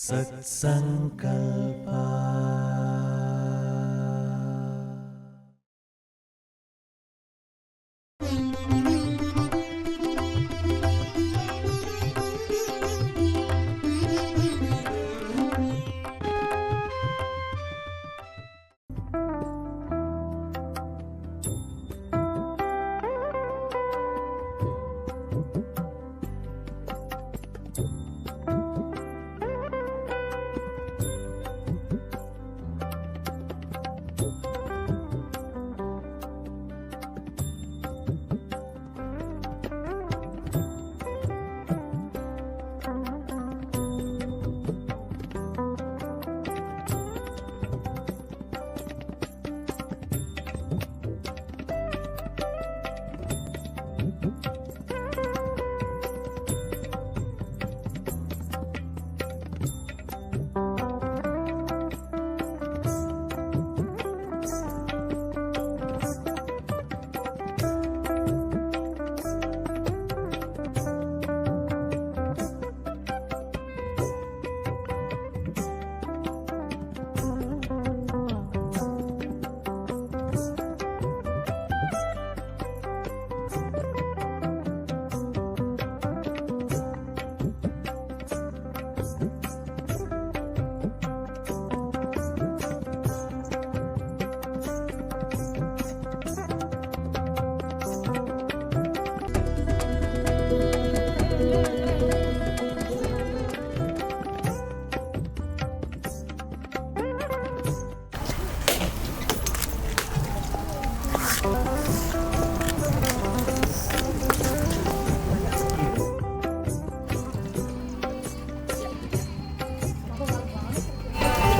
सत्संकल्पा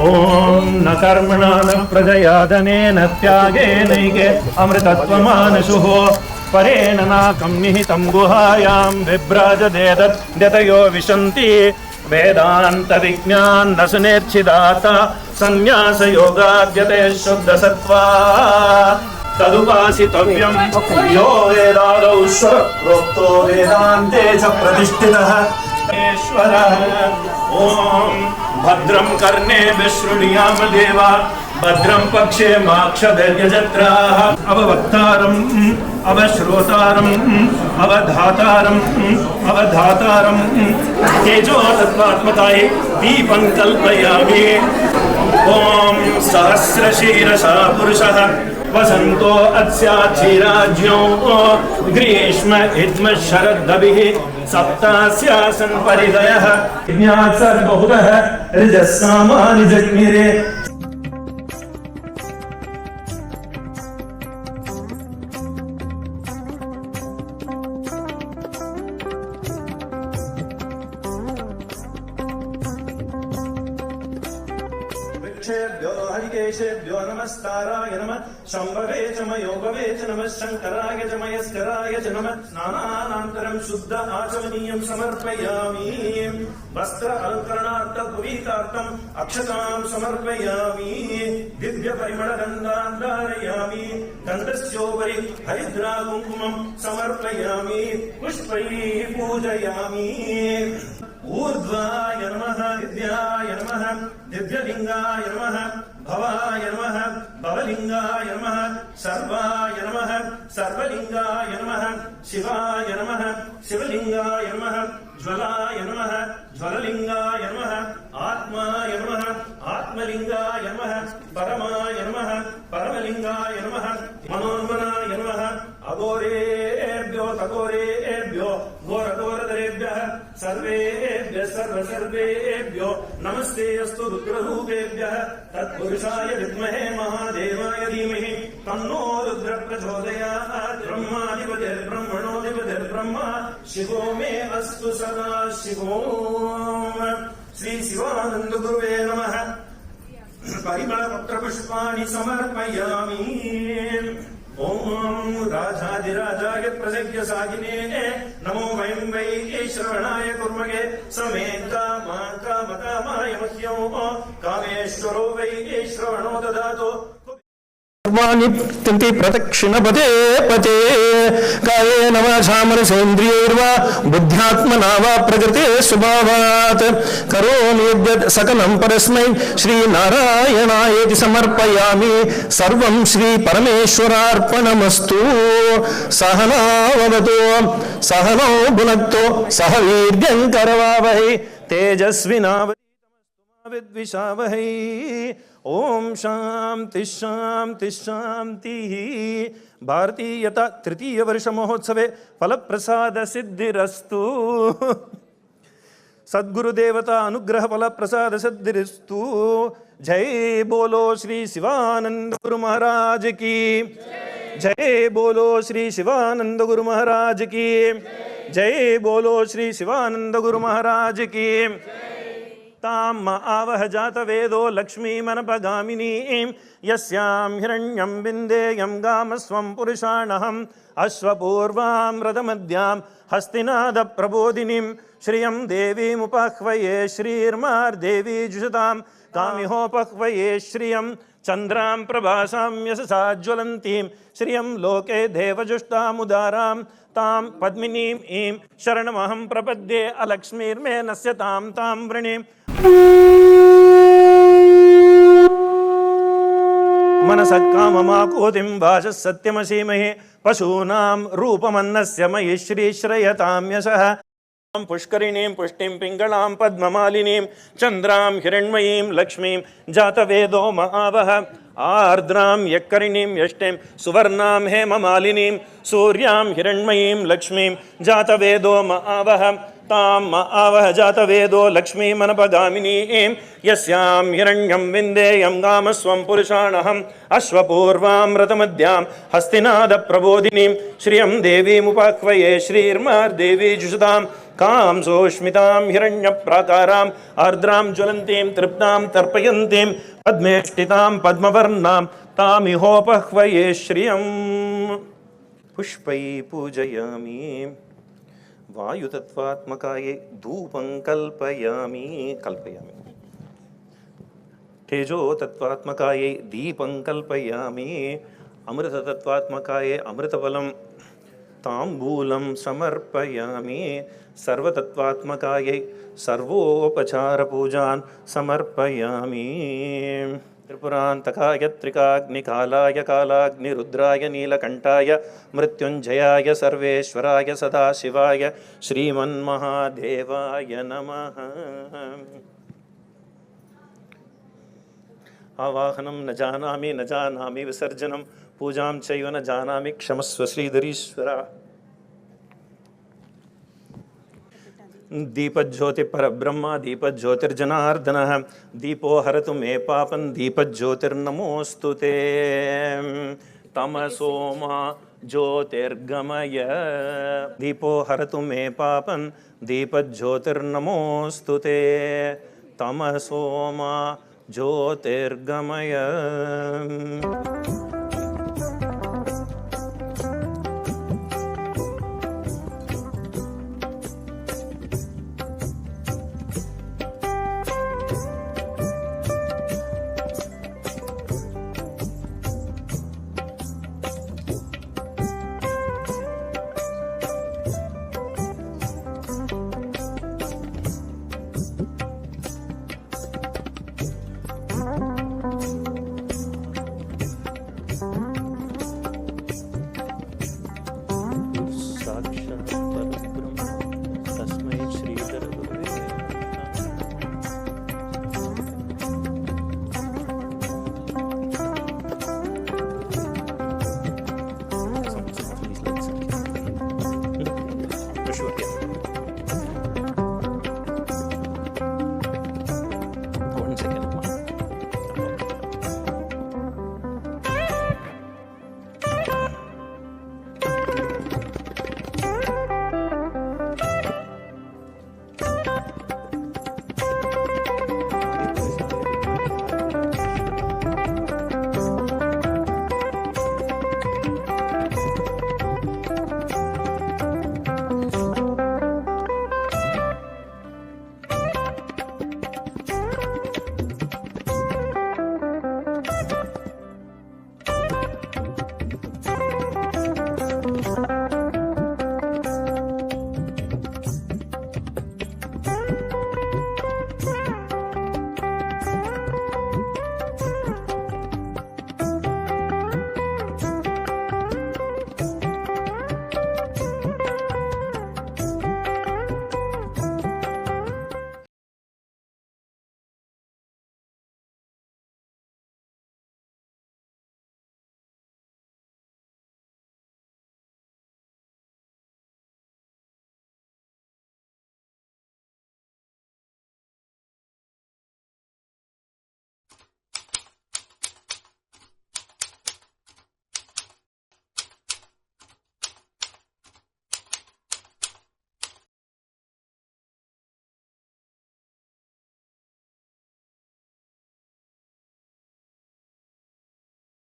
ओम न कर्मणा न प्रजया धनेन त्यागेनैके अमृतत्वमानशुः परेण नाकं निहितं गुहायां बिभ्राजदेदद्यतयो विशन्ति वेदान्तविज्ञान्न सुनेर्चिदाता सन्न्यासयोगाद्यते शुद्धसत्त्वा तदुपासितव्यं यो वेदादौ प्रोक्तो वेदान्ते च प्रतिष्ठितः ईश्वरः। ओम भद्रं कर्णेभिः शृणुयाम देवा भद्रं पक्षे माक्षभिर्यजत्राः अववक्तारम् अवश्रोतारम् अवधातारम् अवधातारम् तेजो तत्त्वात्मकाय दीपं कल्पयामि। ओम सहस्रशीर्षः पुरुषः वसन्तो अस्याच्छिराज्ञो ग्रीष्म इद्म शरद्दभिः सप्तास्यासन् परिदयः ज्ञात्सर्वहुतः ऋजस्सामानि जग्मिरे। हरिकेशेभ्यो नमस्काराय नमः शंभवे च मयोभवे च नमः शंकराय च मयस्कराय च नमः स्नानानन्तरं शुद्ध आचमनीयं समर्पयामि। वस्त्र अलङ्करणार्थ पुरीतार्थम् अक्षतां समर्पयामि। दिव्य परिमलगन्धान् धारयामि। गन्धस्योपरि हरिद्रा कुङ्कुमं समर्पयामि। पुष्पैः पूजयामि। ऊर्ध्वाय नमः दिव्याय नमः दिव्यलिंगाय नमः भवाय नमः भवलिंगाय नमः सर्वाय नमः सर्वलिंगाय नमः शिवाय नमः शिवलिंगाय नमः ज्वलाय नमः ज्वललिंगाय नमः आत्माय नमः आत्मलिंगाय नमः परमाय नमः परमलिंगाय नमः मनोन्मनाय नमः अघोरेभ्यो तघोरेभ्यो घोरघोरधरेभ्यः सर्वेभ्यः सर्वसर्वेभ्यो नमस्ते अस्तु रुद्ररूपेभ्यः तत्पुरुषाय विद्महे महादेवाय धीमहि तन्नो रुद्र प्रचोदयात्। ब्रह्मणोऽधिपतिर्ब्रह्मा शिवो मे अस्तु सदा शिवो। श्री शिवानंद गुरुवे नमः। परिमलपत्र पुष्पाणि समर्पयामि। ओम राजाधिराजाय प्रसज्ञ सागिने नमो वयं वै श्रवणाय कुर्मगे समे कामकामाय मह्यो कामेश्वरो वै श्रवणो ददातु सर्वाणि प्रदक्षिण पदे पते कायेन वाचा मनसेन्द्रियैर्वा बुद्ध्यात्मना वा प्रकृते स्वभावात् करोमि यद्यत् सकलं परस्मै श्रीनारायणायेति समर्पयामि सर्वं श्रीपरमेश्वरार्पणमस्तु सहनाववतु सहनौ भुनक्तु सह वीर्यं करवावहै तेजस्विनावधीतमस्तु मा विद्विषावहै ओम शांति शांति शांति। भारतीयता तृतीय वर्ष महोत्सवे फल प्रसाद सिद्धिरस्तु सद्गुरुदेवता अनुग्रह फल प्रसाद सिद्धिरस्तु। जय बोलो श्री शिवानंद गुरु महाराज की जय बोलो श्री शिवानंद गुरु महाराज की जय बोलो श्री शिवानंद गुरु महाराज की। ताम आवह जात वेदो लक्ष्मीमनपगामिनीं यस्यां हिरण्यं विन्देयं गामस्वं पुरुषाणहम् अश्वपूर्वां रथमद्यां हस्तिनादप्रबोधिनीं श्रियं देवीमुपाह्वये श्रीर्मार्देवी जुषतां कामिहोपह्वये श्रियं चन्द्रां प्रभासां यशसा ज्वलन्तीं श्रियं लोके देवजुष्टामुदारां तां पद्मिनीं ईं शरणमहं प्रपद्ये अलक्ष्मीर्मे नश्यतां तां वृणीं मनसत्काममाकोतिं वाचः सत्यमसीमहे पशूनां रूपमन्नस्य मयि श्रीश्रयतां यशः पुष्करिणीं पुष्टिं पिङ्गलां पद्ममालिनीं चन्द्रां हिरण्मयीं लक्ष्मीं जातवेदो महावः आर्द्रां यक्करिणीं यष्टिं सुवर्णां हेममालिनीं सूर्यां हिरण्मयीं लक्ष्मीं जातवेदो महावः तां महावः जातवेदो लक्ष्मीमनपगामिनीं यस्यां हिरण्यं विन्देयं गामस्वं पुरुषाणहम् अश्वपूर्वां रथमद्यां हस्तिनादप्रबोधिनीं श्रियं देवीमुपाह्वये श्रीर्मार्देवी जुषतां कां सोष्मितां हिरण्यप्राकाराम् आर्द्रां ज्वलन्तीं तृप्तां तर्पयन्तीं पद्मेष्टितां पद्मवर्णां तामिहोपह्वये श्रियं पुष्पै पूजयामि वायुतत्त्वात्मकाये धूपं कल्पयामि तेजो तत्त्वात्मकाये दीपं कल्पयामि अमृततत्त्वात्मकाये अमृतफलं ताम्बूलं समर्पयामि सर्वतत्त्वात्मकायै सर्वोपचारपूजान् समर्पयामि त्रिपुरान्तकाय त्रिकाग्निकालाय कालाग्निरुद्राय नीलकण्ठाय मृत्युञ्जयाय सर्वेश्वराय सदाशिवाय श्रीमन्महादेवाय नमः। आवाहनं न जानामि विसर्जनं पूजां चैव न जानामि क्षमस्व श्रीधरीश्वर। दीपज्योति परब्रह्म दीपज्योतिर्जनार्दनः दीपो हरतु मे पापं दीपज्योतिर्नमोऽस्तु ते तमसो मा ज्योतिर्गमय दीपो हरतु मे पापं दीपज्योतिर्नमोऽस्तु ते तमसो मा ज्योतिर्गमय।